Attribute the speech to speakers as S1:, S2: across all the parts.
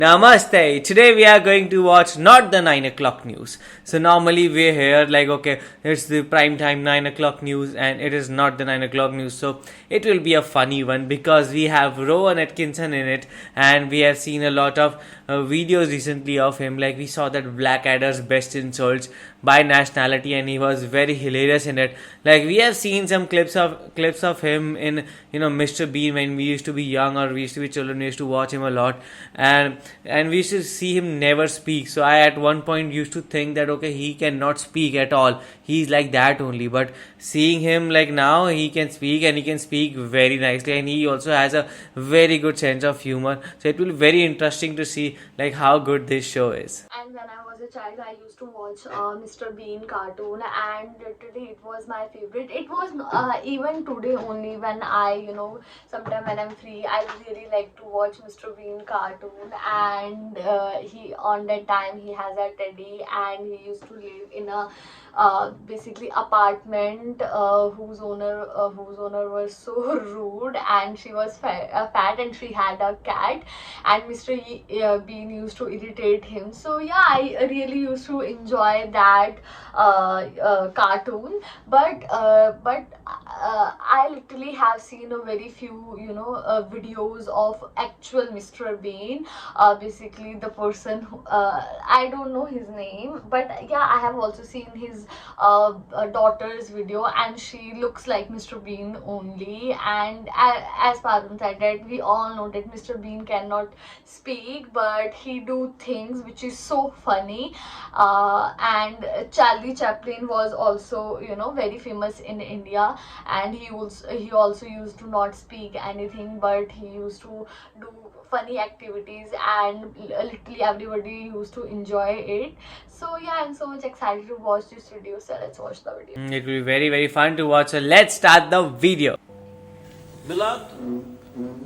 S1: Namaste. Today we are going to watch not the 9 o'clock news. So normally we're here like, okay, it's the prime time 9 o'clock news and it is not the 9 o'clock news. So it will be a funny one because we have Rowan Atkinson in it and we have seen a lot of videos recently of him. Like we saw that Blackadder's best insults by nationality and he was very hilarious in it. Like we have seen some clips of him in, Mr. Bean when we used to be young or we used to be children. We used to watch him a lot and we used to see him never speak. So I at one point used to think that okay, he cannot speak at all, he's like that only. But seeing him like now, he can speak and he can speak very nicely and he also has a very good sense of humor. So it will be very interesting to see like how good this show is.
S2: And when I was a child, I used to watch Mr. Bean cartoon, and literally it was my favorite. It was even today only when I, sometime when I'm free, I really like to watch Mr. Bean cartoon. And he on that time he has a teddy, and he used to live in a basically apartment whose owner was so rude, and she was fat and she had a cat, and Mr. Bean used to irritate him. So yeah, I really used to enjoy that cartoon, but I literally have seen a very few videos of actual Mr. Bean, basically the person who, I don't know his name, but yeah, I have also seen his daughter's video and she looks like Mr. Bean only. And as Bhavan said, that we all know that Mr. Bean cannot speak, but he do things which is so funny. And Charlie Chaplin was also very famous in India, and he also used to not speak anything, but he used to do funny activities and literally everybody used to enjoy it. So yeah, I'm so much excited to watch this video, so let's watch the video.
S1: It will be very, very fun to watch. So let's start the video.
S3: Beloved,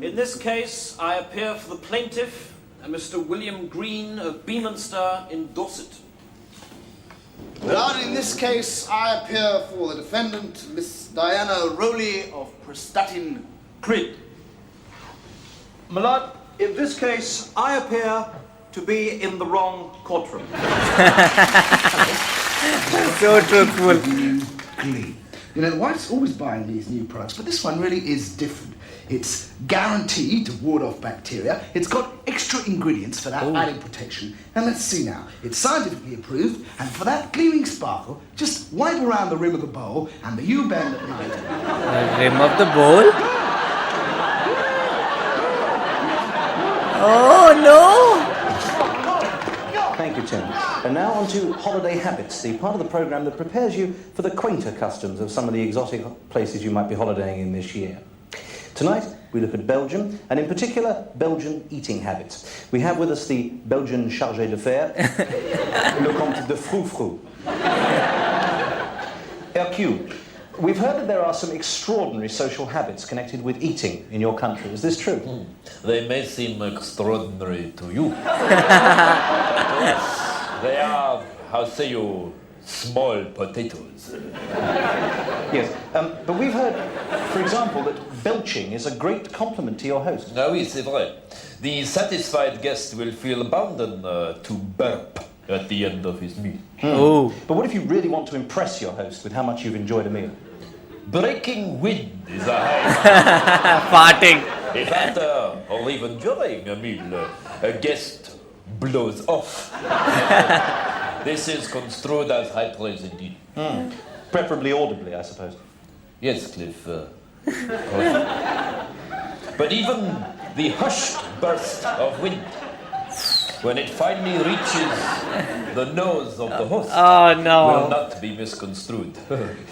S3: in this case I appear for the plaintiff, Mr. William Green of Beaminster in Dorset.
S4: Beloved, in this case I appear for the defendant, Miss Diana Rowley of Prestatyn Cryd.
S3: My lord, in this case I appear to be in the wrong courtroom.
S1: So truthful.
S4: Clean. The wife's always buying these new products, but this one really is different. It's guaranteed to ward off bacteria. It's got extra ingredients for that added protection. And let's see now. It's scientifically approved, and for that gleaming sparkle, just wipe around the rim of the bowl and the U-bend at night.
S1: The rim of the bowl? Oh no!
S5: Thank you, Tim. And now on to Holiday Habits, the part of the programme that prepares you for the quainter customs of some of the exotic places you might be holidaying in this year. Tonight, we look at Belgium, and in particular, Belgian eating habits. We have with us the Belgian chargé d'affaires, le comte de Froufrou. Hercule, we've heard that there are some extraordinary social habits connected with eating in your country. Is this true?
S6: They may seem extraordinary to you. They are, how say you, small potatoes.
S5: Yes, but we've heard, for example, that belching is a great compliment to your host.
S6: Ah oui, c'est vrai. The satisfied guest will feel abandoned to burp at the end of his meal.
S1: Oh.
S5: But what if you really want to impress your host with how much you've enjoyed a meal?
S6: Breaking wind is a high.
S1: Farting.
S6: If after or even during a meal, a guest blows off, this is construed as high praise indeed.
S5: Preferably audibly, I suppose.
S6: Yes, Cliff. But even the hushed burst of wind, when it finally reaches the nose of the host,
S1: Oh no.
S6: will not be misconstrued.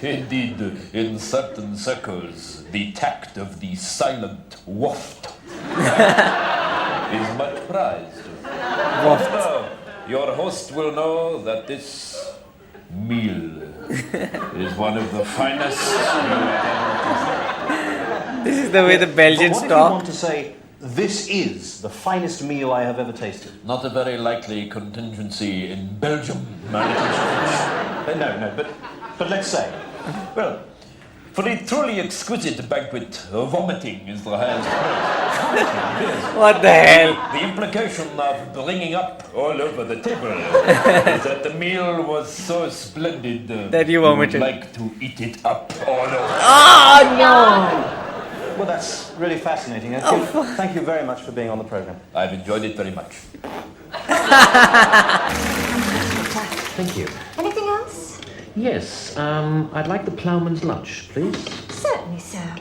S6: Indeed, in certain circles, the tact of the silent waft is much prized. However, your host will know that this meal is one of the finest you have ever tasted.
S1: This is the way the Belgians
S5: But what if you want
S1: talk.
S5: to say, this is the finest meal I have ever tasted?
S6: Not a very likely contingency in Belgium, my little friends.
S5: No, but let's say.
S6: Well, for a truly exquisite banquet, vomiting is the highest praise.
S1: What the hell?
S6: The implication of bringing up all over the table is that the meal was so splendid
S1: That you vomited.
S6: would like to eat it up all over.
S1: Oh no!
S5: Well, that's really fascinating. And thank you very much for being on the program.
S6: I've enjoyed it very much. Thank you.
S7: Anything else?
S6: Yes, I'd like the ploughman's lunch, please.
S7: Certainly, sir.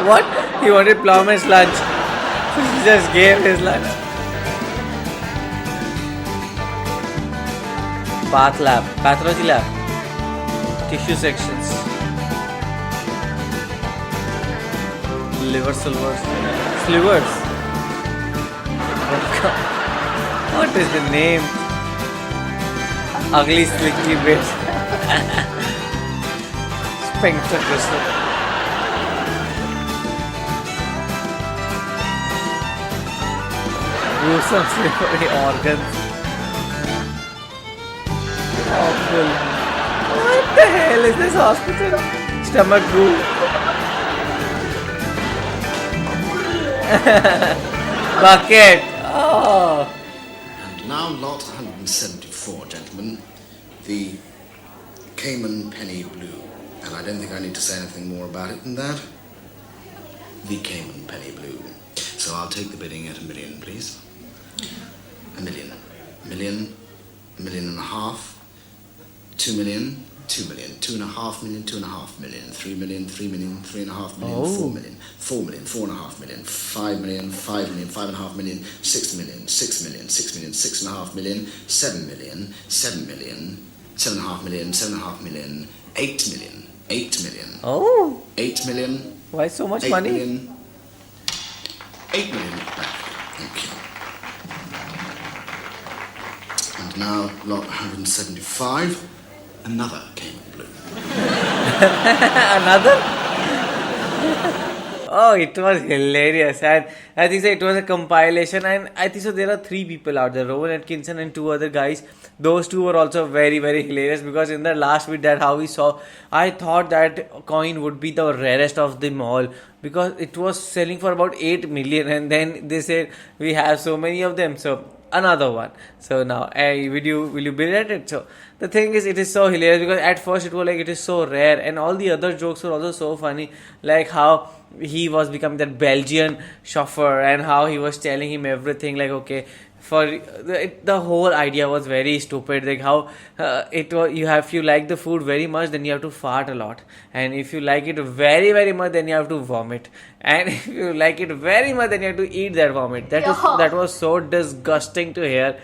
S1: What? He wanted plowman's lunch. So he just gave his lunch. Bath lab, pathology lab, tissue sections, liver slivers. What is the name? Ugly slicky bits. Sphincter crystal. Gruesome slippery organs. Awful. What the hell is this hospital? Stomach goo. Bucket. Oh.
S8: And now lot 174, gentlemen. The Cayman Penny Blue. And I don't think I need to say anything more about it than that. The Cayman Penny Blue. So I'll take the bidding at $1 million, please. $1 million. $1 million. $1.5 million. $2 million. $2 million. $2.5 million. $2.5 million. $3 million. $3 million. $3.5 million. $4 million. $4 million. $4.5 million. $5 million. $5 million. $5.5 million. $6 million. $6 million. $6 million. $6.5 million. $7 million. $7 million. $7.5 million. $7.5 million. $8 million. $8 million.
S1: Oh.
S8: $8 million.
S1: Why so much
S8: 8
S1: money?
S8: million. $8 million back. Thank you. And now lot 175. Another Cayman Blue.
S1: Another? Oh, it was hilarious, and I think so it was a compilation, and I think so there are 3 people out there, Rowan Atkinson and 2 other guys. Those 2 were also very, very hilarious, because in the last bit that how we saw, I thought that coin would be the rarest of them all, because it was selling for about 8 million, and then they said we have so many of them, so another one. So now, will you bid at it? So the thing is, it is so hilarious, because at first it was like it is so rare, and all the other jokes were also so funny, like how he was becoming that Belgian chauffeur, and how he was telling him everything, like okay, for the whole idea was very stupid, like how it was, if you like the food very much, then you have to fart a lot, and if you like it very, very much, then you have to vomit, and if you like it very much, then you have to eat that vomit. That was so disgusting to hear,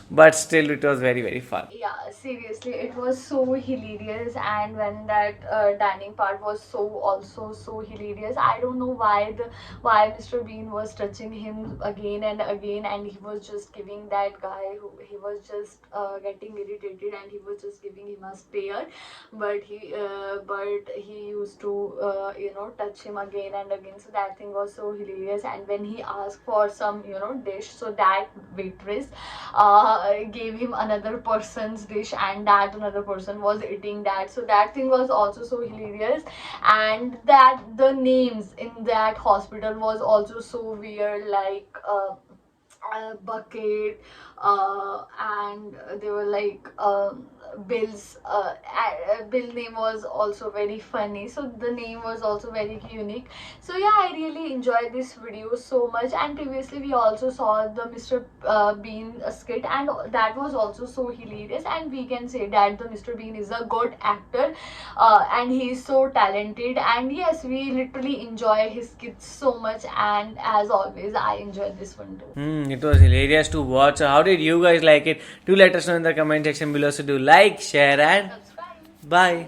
S1: but still it was very, very fun.
S2: Yeah, seriously, it was so hilarious, and when that dining part was also so hilarious. I don't know why Mr. Bean was touching him again and again, and he was just giving that guy who he was just getting irritated, and he was just giving him a stare, but he used to touch him again and again. So that thing was so hilarious. And when he asked for some dish, so that waitress gave him another person's dish, and that another person was eating that. So that thing was also so hilarious, and that the names in that hospital was also so weird, like bucket, and they were like Bill's Bill name was also very funny, so the name was also very unique. So yeah, I really enjoyed this video so much. And previously we also saw the Mr. Bean skit, and that was also so hilarious, and we can say that the Mr. Bean is a good actor, and he is so talented, and yes, we literally enjoy his skits so much, and as always I enjoyed this one too.
S1: It was hilarious to watch. How did you guys like it? Do let us know in the comment section below. So do like, share, and
S2: Subscribe.
S1: bye.